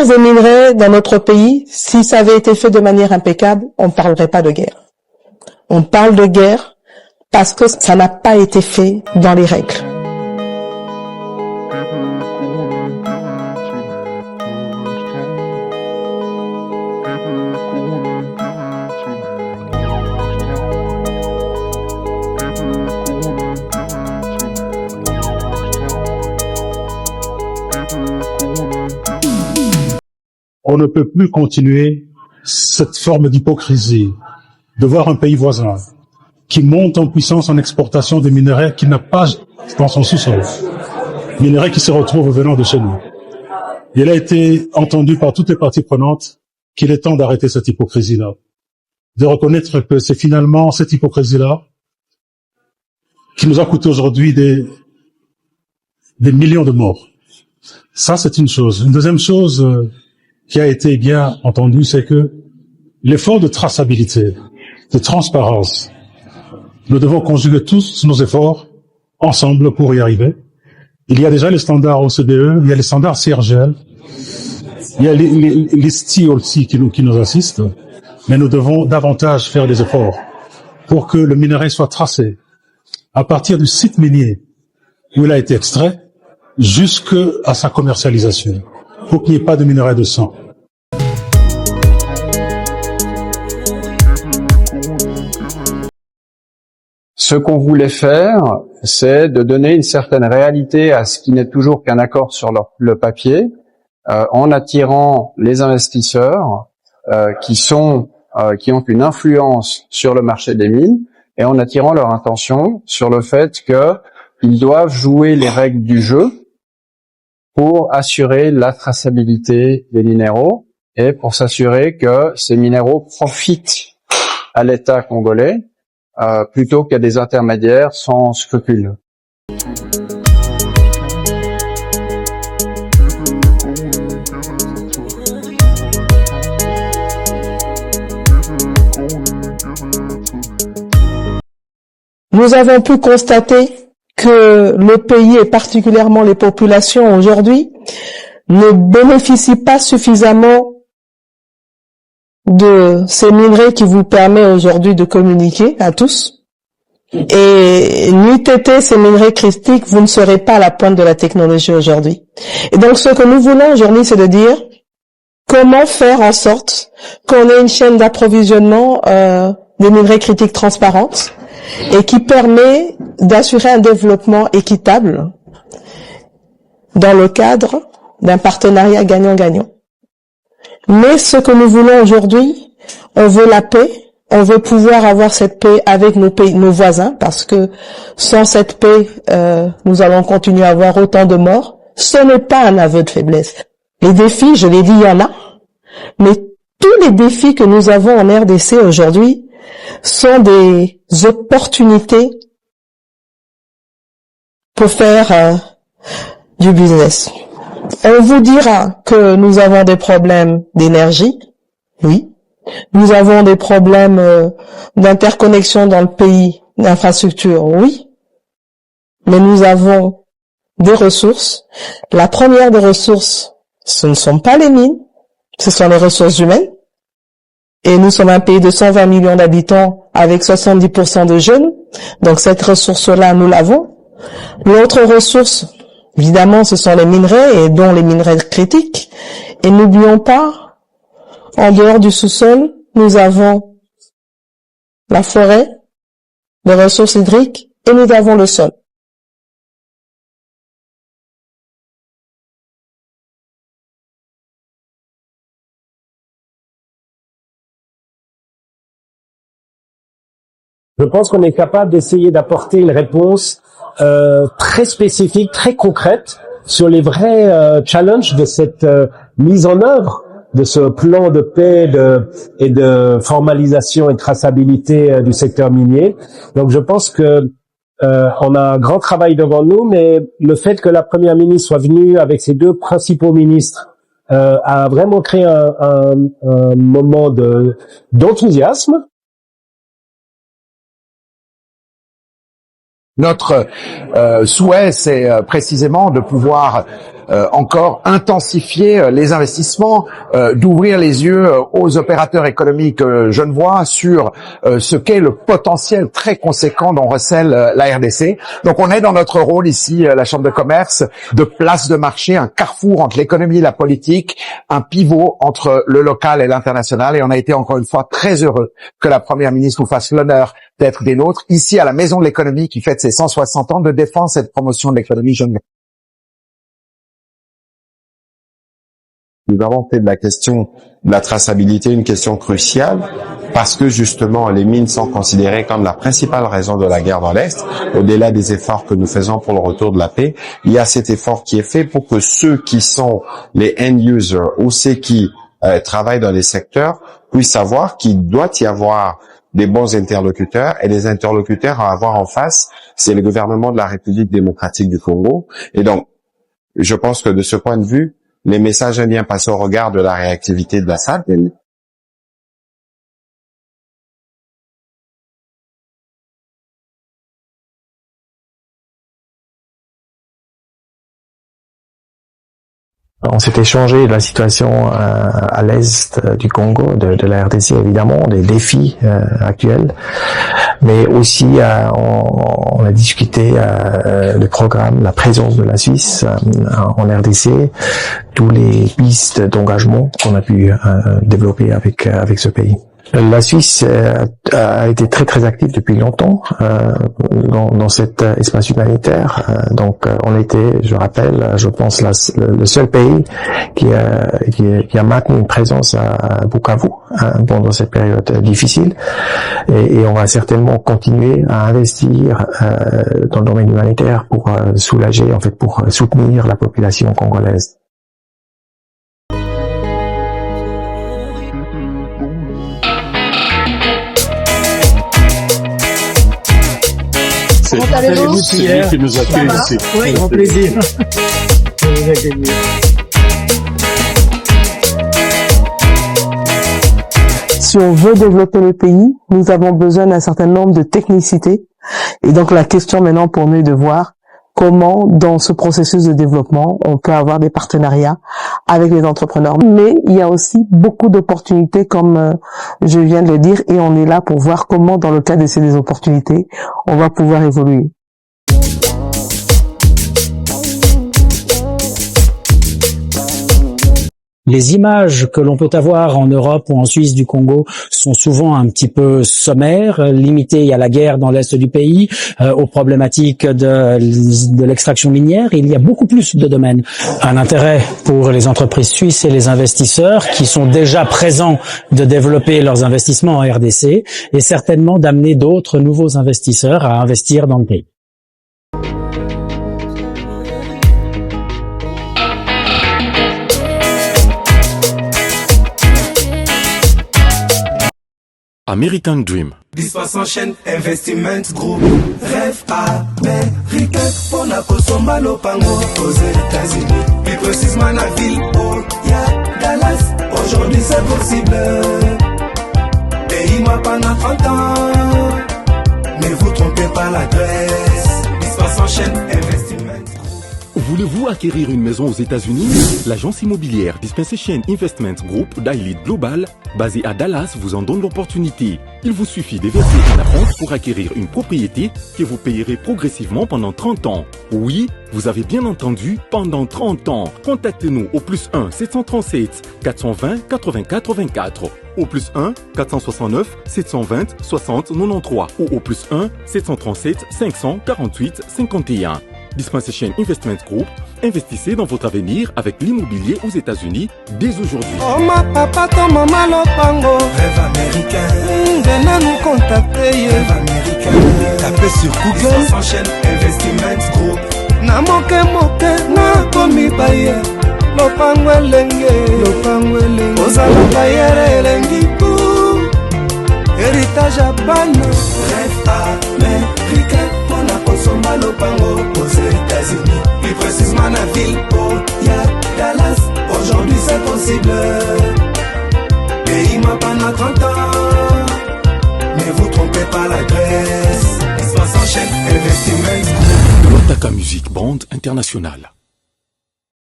des minerais dans notre pays, si ça avait été fait de manière impeccable, on ne parlerait pas de guerre. On parle de guerre parce que ça n'a pas été fait dans les règles. On ne peut plus continuer cette forme d'hypocrisie de voir un pays voisin qui monte en puissance en exportation des minerais qu'il n'a pas dans son sous-sol, minerais qui se retrouvent venant de chez nous. Il a été entendu par toutes les parties prenantes qu'il est temps d'arrêter cette hypocrisie-là, de reconnaître que c'est finalement cette hypocrisie-là qui nous a coûté aujourd'hui des millions de morts. Ça, c'est une chose. Une deuxième chose qui a été bien entendue, c'est que l'effort de traçabilité, de transparence, nous devons conjuguer tous nos efforts ensemble pour y arriver. Il y a déjà les standards OCDE, il y a les standards CRGL, il y a les STI aussi qui nous assistent, mais nous devons davantage faire des efforts pour que le minerai soit tracé à partir du site minier où il a été extrait jusqu'à sa commercialisation, pour qu'il n'y ait pas de minerai de sang. Ce qu'on voulait faire, c'est de donner une certaine réalité à ce qui n'est toujours qu'un accord sur le papier, en attirant les investisseurs qui ont une influence sur le marché des mines, et en attirant leur attention sur le fait qu'ils doivent jouer les règles du jeu pour assurer la traçabilité des minéraux et pour s'assurer que ces minéraux profitent à l'État congolais plutôt qu'à des intermédiaires sans scrupules. Nous avons pu constater que le pays et particulièrement les populations aujourd'hui ne bénéficient pas suffisamment de ces minerais qui vous permettent aujourd'hui de communiquer à tous. Et n'eût été ces minerais critiques, vous ne serez pas à la pointe de la technologie aujourd'hui. Et donc ce que nous voulons aujourd'hui, c'est de dire comment faire en sorte qu'on ait une chaîne d'approvisionnement des minerais critiques transparente et qui permet d'assurer un développement équitable dans le cadre d'un partenariat gagnant-gagnant. Mais ce que nous voulons aujourd'hui, on veut la paix, on veut pouvoir avoir cette paix avec nos voisins, parce que sans cette paix, nous allons continuer à avoir autant de morts. Ce n'est pas un aveu de faiblesse. Les défis, je l'ai dit, il y en a, mais tous les défis que nous avons en RDC aujourd'hui sont des opportunités pour faire du business. On vous dira que nous avons des problèmes d'énergie, oui. Nous avons des problèmes d'interconnexion dans le pays, d'infrastructure, oui. Mais nous avons des ressources. La première des ressources, ce ne sont pas les mines, ce sont les ressources humaines. Et nous sommes un pays de 120 millions d'habitants avec 70% de jeunes. Donc cette ressource-là, nous l'avons. L'autre ressource, évidemment, ce sont les minerais, et dont les minerais critiques. Et n'oublions pas, en dehors du sous-sol, nous avons la forêt, les ressources hydriques, et nous avons le sol. Je pense qu'on est capable d'essayer d'apporter une réponse très spécifique, très concrète sur les vrais challenges de cette mise en œuvre de ce plan de paix et de formalisation et de traçabilité du secteur minier. Donc je pense que on a un grand travail devant nous, mais le fait que la première ministre soit venue avec ses deux principaux ministres a vraiment créé un moment d'enthousiasme. Notre souhait, c'est précisément de pouvoir encore intensifier les investissements, d'ouvrir les yeux aux opérateurs économiques genevois sur ce qu'est le potentiel très conséquent dont recèle la RDC. Donc on est dans notre rôle ici, la Chambre de commerce, de place de marché, un carrefour entre l'économie et la politique, un pivot entre le local et l'international. Et on a été encore une fois très heureux que la Première ministre nous fasse l'honneur d'être des nôtres ici à la Maison de l'économie qui fête ses 160 ans de défense et de promotion de l'économie genevoise. Nous avons fait de la question de la traçabilité une question cruciale parce que justement les mines sont considérées comme la principale raison de la guerre dans l'Est. Au-delà des efforts que nous faisons pour le retour de la paix, il y a cet effort qui est fait pour que ceux qui sont les end users ou ceux qui travaillent dans les secteurs puissent savoir qu'il doit y avoir des bons interlocuteurs et les interlocuteurs à avoir en face, c'est le gouvernement de la République démocratique du Congo. Et donc, je pense que de ce point de vue, les messages indiens passent au regard de la réactivité de la SAD. On s'est échangé la situation à l'est du Congo, de la RDC évidemment, des défis actuels, mais aussi on a discuté le programme, la présence de la Suisse en RDC, tous les pistes d'engagement qu'on a pu développer avec ce pays. La Suisse a été très très active depuis longtemps dans cet espace humanitaire. Donc on était, je rappelle, je pense le seul pays qui a maintenu une présence à Bukavu pendant cette période difficile. Et on va certainement continuer à investir dans le domaine humanitaire pour soulager, en fait, pour soutenir la population congolaise. C'est lui qui nous accueille ici. Oui, Grand plaisir. Si on veut développer le pays, nous avons besoin d'un certain nombre de technicités. Et donc la question maintenant pour nous est de voir comment, dans ce processus de développement, on peut avoir des partenariats avec les entrepreneurs. Mais il y a aussi beaucoup d'opportunités, comme je viens de le dire, et on est là pour voir comment, dans le cadre de ces opportunités, on va pouvoir évoluer. Les images que l'on peut avoir en Europe ou en Suisse du Congo sont souvent un petit peu sommaires, limitées à la guerre dans l'est du pays, aux problématiques de l'extraction minière. Il y a beaucoup plus de domaines. Un intérêt pour les entreprises suisses et les investisseurs qui sont déjà présents de développer leurs investissements en RDC et certainement d'amener d'autres nouveaux investisseurs à investir dans le pays. American Dream. Dispassant chaîne Investment Group. Rêve américain pour la Kosomba Lopango aux États-Unis. Plus précisément la ville où y a Dallas. Aujourd'hui c'est possible. Pays moi pendant 30 ans. Ne vous trompez pas l'adresse. Dispassant chaîne Investment Group. Voulez-vous acquérir une maison aux États-Unis? L'agence immobilière Dispensation Investment Group d'Elite Global, basée à Dallas, vous en donne l'opportunité. Il vous suffit de verser un acompte pour acquérir une propriété que vous payerez progressivement pendant 30 ans. Oui, vous avez bien entendu, pendant 30 ans. Contactez-nous au +1 737 420 84 24, au +1 469 720 60 93 ou au +1 737 548 51. Dispensation Investment Group, investissez dans votre avenir avec l'immobilier aux États-Unis dès aujourd'hui. Oh ma papa, ton maman Lopango. Rêve américain. Venez nous contacter. Rêve américain. Tapez sur Google. Dispensation Investment Group. Na moke na komi baye. Lopango elenge. Ozala baye elengi tout. Héritage à ban. Rêve américain. Pour la Kosomba Lopango aux États-Unis. Plus précisément la ville où y a Dallas. Aujourd'hui c'est possible. Pays m'a pendant 30 ans. Ne vous trompez pas l'adresse. Dispassant chaîne Investment. Lotaka Music Band International.